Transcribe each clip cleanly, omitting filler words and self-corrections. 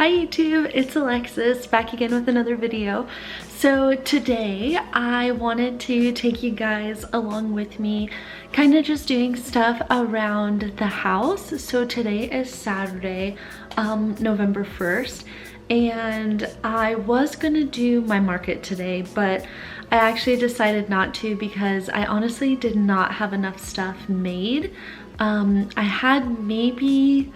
Hi YouTube, it's Alexis back again with another video. So today I wanted to take you guys along with me, kind of just doing stuff around the house. So today is Saturday, November 1st, and I was gonna do my market today, but I actually decided not to because I honestly did not have enough stuff made. I had maybe,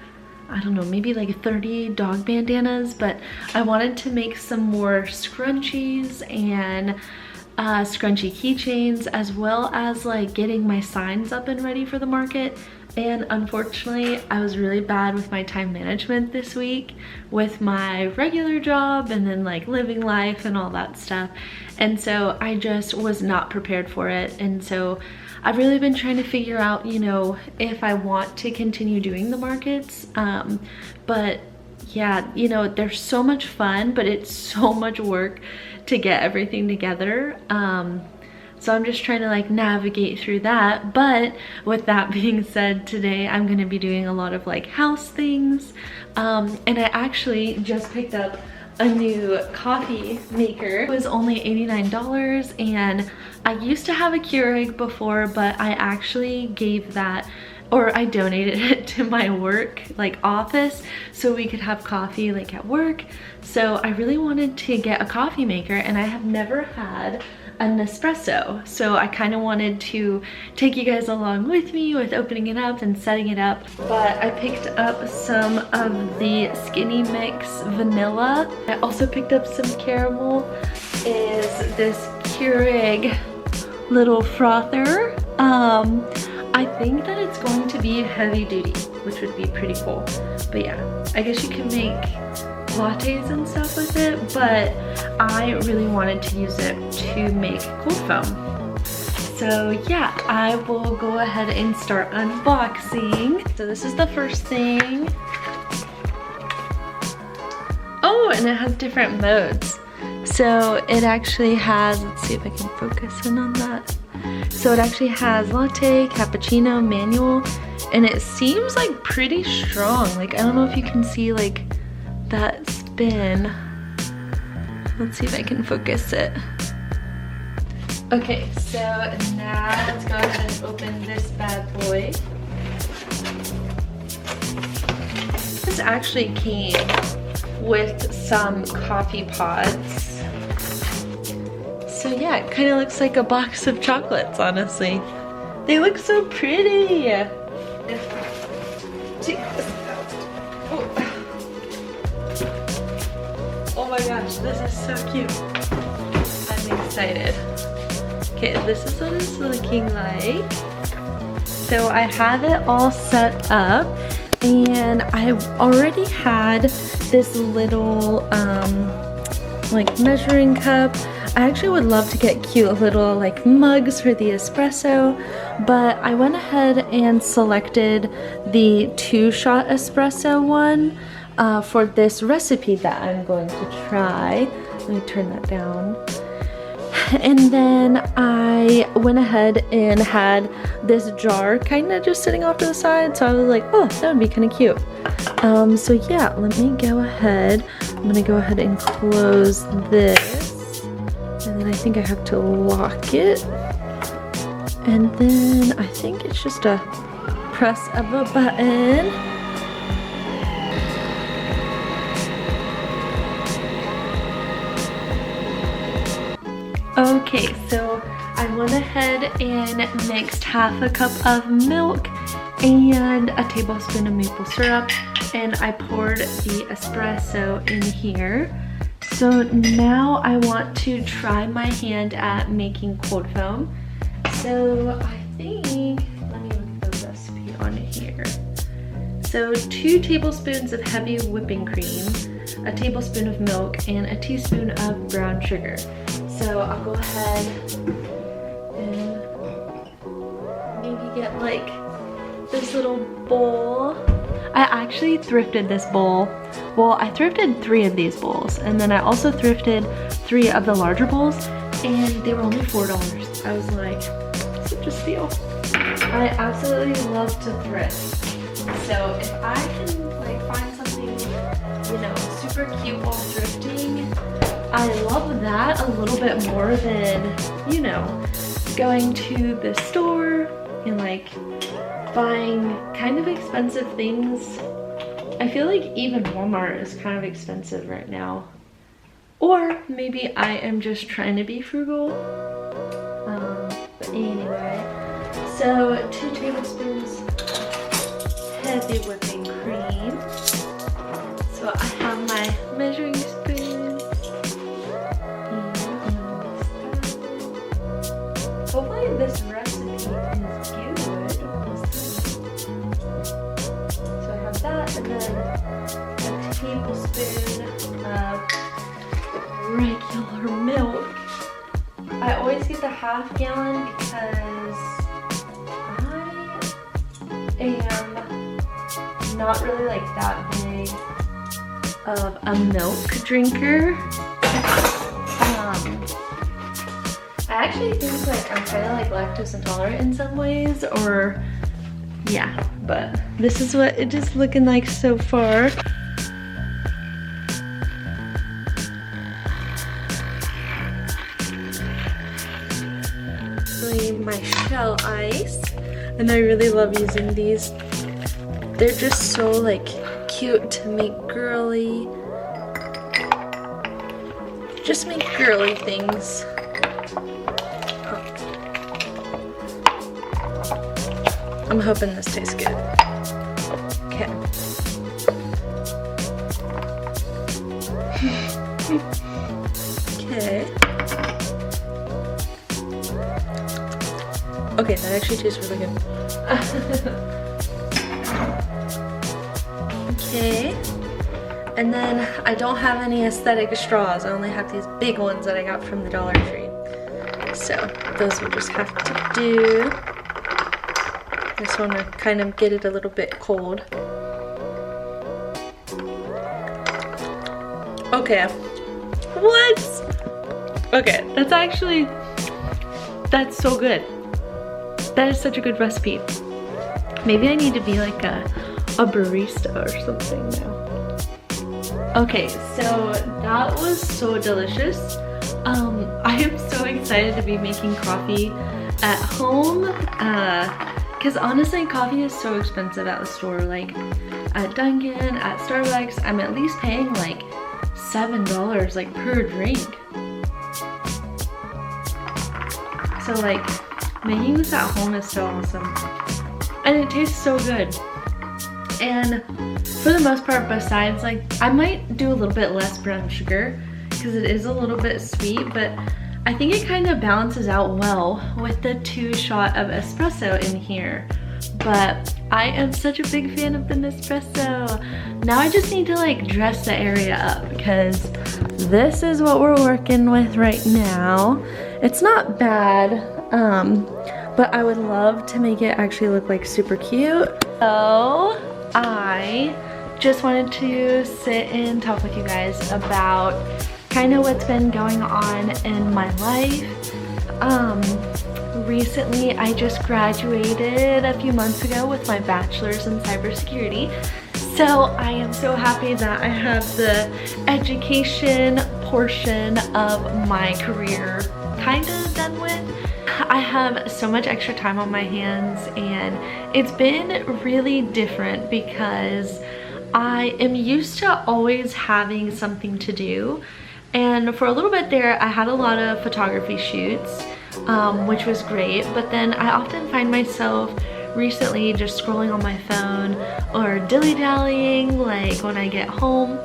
I don't know, maybe like 30 dog bandanas, but I wanted to make some more scrunchies and scrunchy keychains, as well as like getting my signs up and ready for the market. And unfortunately, I was really bad with my time management this week with my regular job and then like living life and all that stuff. And so I just was not prepared for it. And so I've really been trying to figure out, you know, if I want to continue doing the markets. But yeah, you know, they're so much fun, but it's so much work to get everything together. So I'm just trying to like navigate through that. But with that being said, today I'm going to be doing a lot of like house things. And I actually just picked up a new coffee maker. It was only $89, and I used to have a Keurig before, but I actually gave that, or I donated it to my work like office so we could have coffee like at work. So I really wanted to get a coffee maker, and I have never had a nespresso, so I kind of wanted to take you guys along with me with opening it up and setting it up. But I picked up some of the Skinny Mix vanilla. I also picked up some caramel. Is this Keurig little frother. I think that it's going to be heavy duty, which would be pretty cool. But yeah, I guess you can make lattes and stuff with it, but I really wanted to use it to make cold foam. So yeah, I will go ahead and start unboxing. So this is the first thing. Oh, and it has different modes. So it actually has, let's see if I can focus in on that. So it actually has latte, cappuccino, manual, and it seems like pretty strong. Like, I don't know if you can see like that spin. Let's see if I can focus it. Okay, so now let's go ahead and open this bad boy. This actually came with some coffee pods. So yeah, it kind of looks like a box of chocolates, honestly. They look so pretty. Oh my gosh, this is so cute. I'm excited. Okay, this is what it's looking like. So I have it all set up, and I already had this little like measuring cup. I actually would love to get cute little like mugs for the espresso, but I went ahead and selected the 2-shot espresso one for this recipe that I'm going to try. Let me turn that down. And then I went ahead and had this jar kind of just sitting off to the side, so I was like, oh, that would be kind of cute. So yeah, let me go ahead. I'm gonna go ahead and close this. And then I think I have to lock it. And then I think it's just a press of a button. Okay, so I went ahead and mixed half a cup of milk and a tablespoon of maple syrup, and I poured the espresso in here. So now I want to try my hand at making cold foam. So I think, let me look at the recipe on here. So 2 tablespoons of heavy whipping cream, a tablespoon of milk, and a teaspoon of brown sugar. So I'll go ahead and maybe get like this little bowl. I actually thrifted this bowl. Well, I thrifted 3 of these bowls, and then I also thrifted 3 of the larger bowls, and they were only $4. I was like, such a steal. I absolutely love to thrift. So if I can like find something you know, super cute while thrifting. I love that a little bit more than, you know, going to the store and like buying kind of expensive things. I feel like even Walmart is kind of expensive right now. Or maybe I am just trying to be frugal. But anyway, so 2 tablespoons heavy whipping cream. So I have my measuring spoon. Hopefully this recipe is good. So I have that, and then a tablespoon of regular milk. I always get the half gallon because I am not really like that big of a milk drinker. I actually think like I'm kind of like lactose intolerant in some ways, or yeah, but this is what it is looking like so far. My shell ice, and I really love using these. They're just so like cute to make girly, just make girly things. I'm hoping this tastes good. Okay. Okay. Okay, that actually tastes really good. Okay. And then I don't have any aesthetic straws. I only have these big ones that I got from the Dollar Tree. So those will just have to do. I just want to kind of get it a little bit cold. Okay. What? Okay, that's so good. That is such a good recipe. Maybe I need to be like a barista or something now. Okay, so that was so delicious. I am so excited to be making coffee at home. Because honestly, coffee is so expensive at the store. Like at Dunkin', at Starbucks, I'm at least paying like $7 like per drink. So like making this at home is so awesome. And it tastes so good. And for the most part, besides like, I might do a little bit less brown sugar because it is a little bit sweet, but I think it kind of balances out well with the 2 shot of espresso in here. But I am such a big fan of the nespresso. Now I just need to like dress the area up because this is what we're working with right now. It's not bad, but I would love to make it actually look like super cute. So I just wanted to sit and talk with you guys about kind of what's been going on in my life. Recently I just graduated a few months ago with my bachelor's in cybersecurity. So I am so happy that I have the education portion of my career kind of done with. I have so much extra time on my hands, and it's been really different because I am used to always having something to do. And for a little bit there, I had a lot of photography shoots, which was great. But then I often find myself recently just scrolling on my phone or dilly-dallying like when I get home.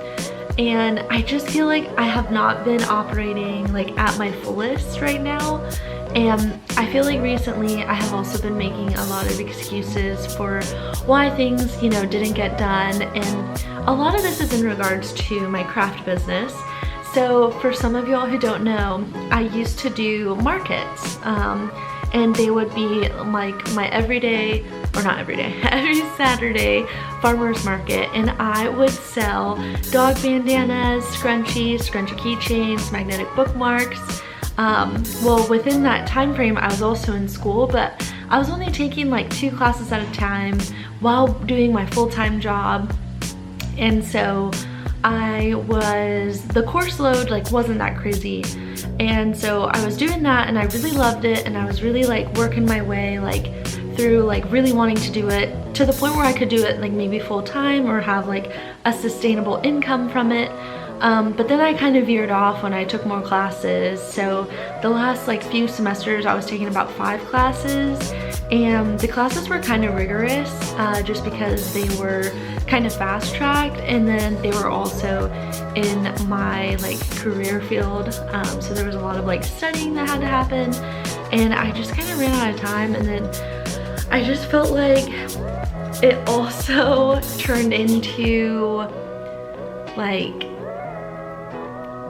And I just feel like I have not been operating like at my fullest right now. And I feel like recently I have also been making a lot of excuses for why things, you know, didn't get done. And a lot of this is in regards to my craft business. So for some of y'all who don't know, I used to do markets, and they would be like my everyday, or not everyday, every Saturday farmer's market, and I would sell dog bandanas, scrunchies, scrunchie keychains, magnetic bookmarks. Well, within that time frame, I was also in school, but I was only taking like 2 classes at a time while doing my full-time job. And so the course load like wasn't that crazy, and so I was doing that and I really loved it, and I was really like working my way like through like really wanting to do it to the point where I could do it like maybe full-time or have like a sustainable income from it. But then I kind of veered off when I took more classes. So the last like few semesters I was taking about 5 classes, and the classes were kind of rigorous just because they were kind of fast-tracked, and then they were also in my like career field. So there was a lot of like studying that had to happen, and I just kind of ran out of time, and then I just felt like it also turned into like,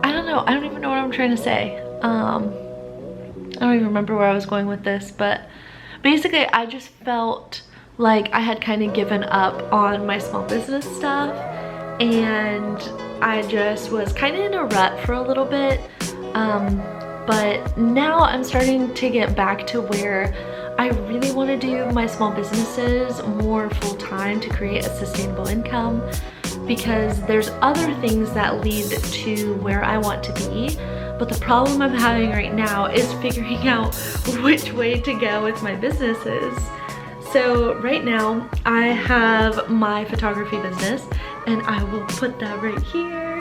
I don't know, I don't even know what I'm trying to say. I don't even remember where I was going with this, but basically I just felt like I had kind of given up on my small business stuff, and I just was kind of in a rut for a little bit. But now I'm starting to get back to where I really want to do my small businesses more full-time to create a sustainable income, because there's other things that lead to where I want to be. But the problem I'm having right now is figuring out which way to go with my businesses. So right now I have my photography business, and I will put that right here.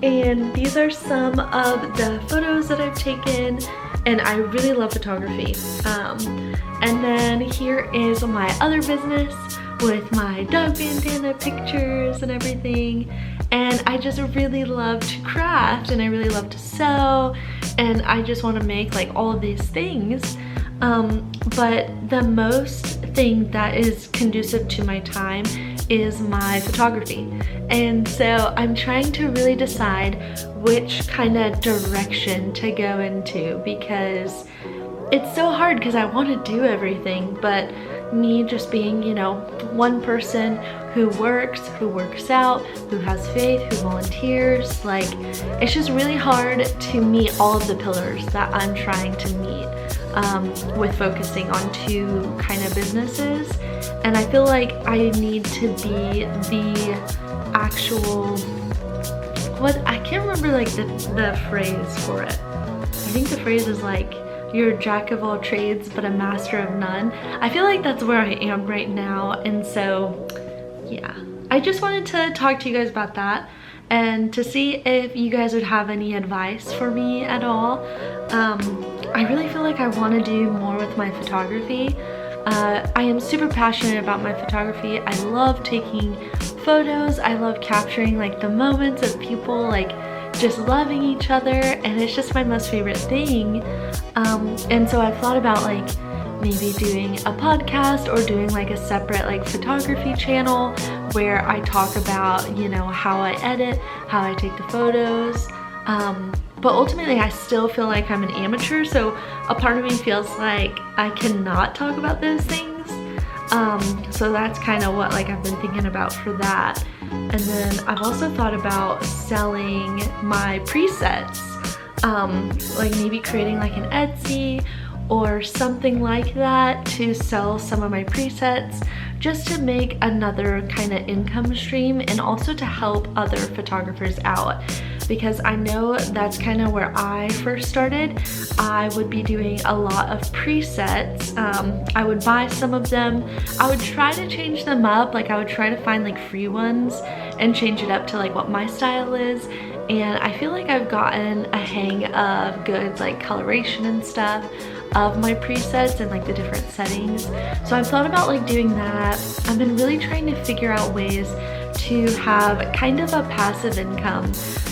And these are some of the photos that I've taken, and I really love photography. And then here is my other business with my dog bandana pictures and everything. And I just really love to craft, and I really love to sew, and I just want to make like all of these things. But the most thing that is conducive to my time is my photography. And so I'm trying to really decide which kind of direction to go into, because it's so hard because I want to do everything, but me just being, you know, one person who works out, who has faith, who volunteers, like it's just really hard to meet all of the pillars that I'm trying to meet with focusing on 2 kind of businesses. And I feel like I need to be the actual, I can't remember like the phrase for it. I think the phrase is like, you're a jack of all trades but a master of none. I feel like that's where I am right now, and so yeah, I just wanted to talk to you guys about that and to see if you guys would have any advice for me at all. I really feel like I want to do more with my photography. I am super passionate about my photography. I love taking photos. I love capturing like the moments of people like just loving each other, and it's just my most favorite thing. And so I've thought about like maybe doing a podcast or doing like a separate like photography channel where I talk about, you know, how I edit, how I take the photos. But ultimately I still feel like I'm an amateur, so a part of me feels like I cannot talk about those things. So that's kind of what like I've been thinking about for that. And then I've also thought about selling my presets, like maybe creating like an Etsy or something like that to sell some of my presets, just to make another kind of income stream, and also to help other photographers out, because I know that's kind of where I first started. I would be doing a lot of presets. I would buy some of them. I would try to change them up, like I would try to find like free ones and change it up to like what my style is. And I feel like I've gotten a hang of good like coloration and stuff of my presets and like the different settings. So I've thought about like doing that. I've been really trying to figure out ways to have kind of a passive income,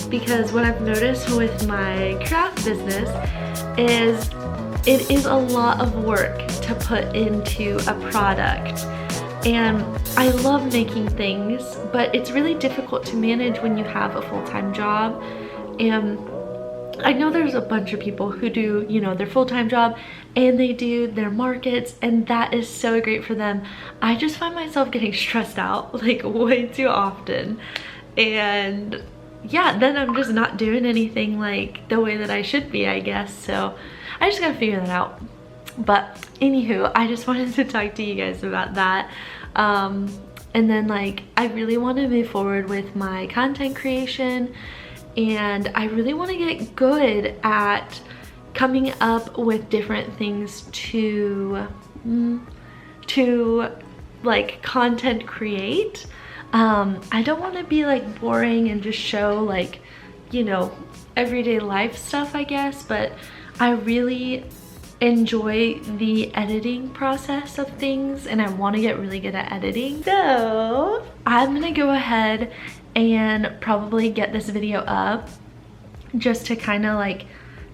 because what I've noticed with my craft business is it is a lot of work to put into a product. And I love making things, but it's really difficult to manage when you have a full-time job. And I know there's a bunch of people who do, you know, their full-time job and they do their markets, and that is so great for them. I just find myself getting stressed out like way too often. And yeah, then I'm just not doing anything like the way that I should be, I guess. So I just gotta figure that out. But anywho, I just wanted to talk to you guys about that. And then like I really want to move forward with my content creation, and I really want to get good at coming up with different things to like content create. I don't want to be like boring and just show like, you know, everyday life stuff, I guess, but I really enjoy the editing process of things, and I want to get really good at editing. So I'm gonna go ahead and probably get this video up just to kind of like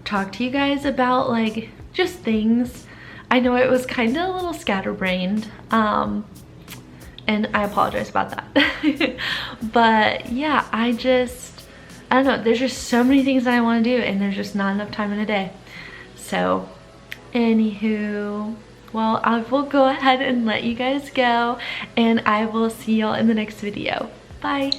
talk to you guys about like just things. I know it was kind of a little scatterbrained, and I apologize about that. But yeah, I don't know, there's just so many things that I want to do, and there's just not enough time in a day. So anywho, well, I will go ahead and let you guys go, and I will see y'all in the next video. Bye.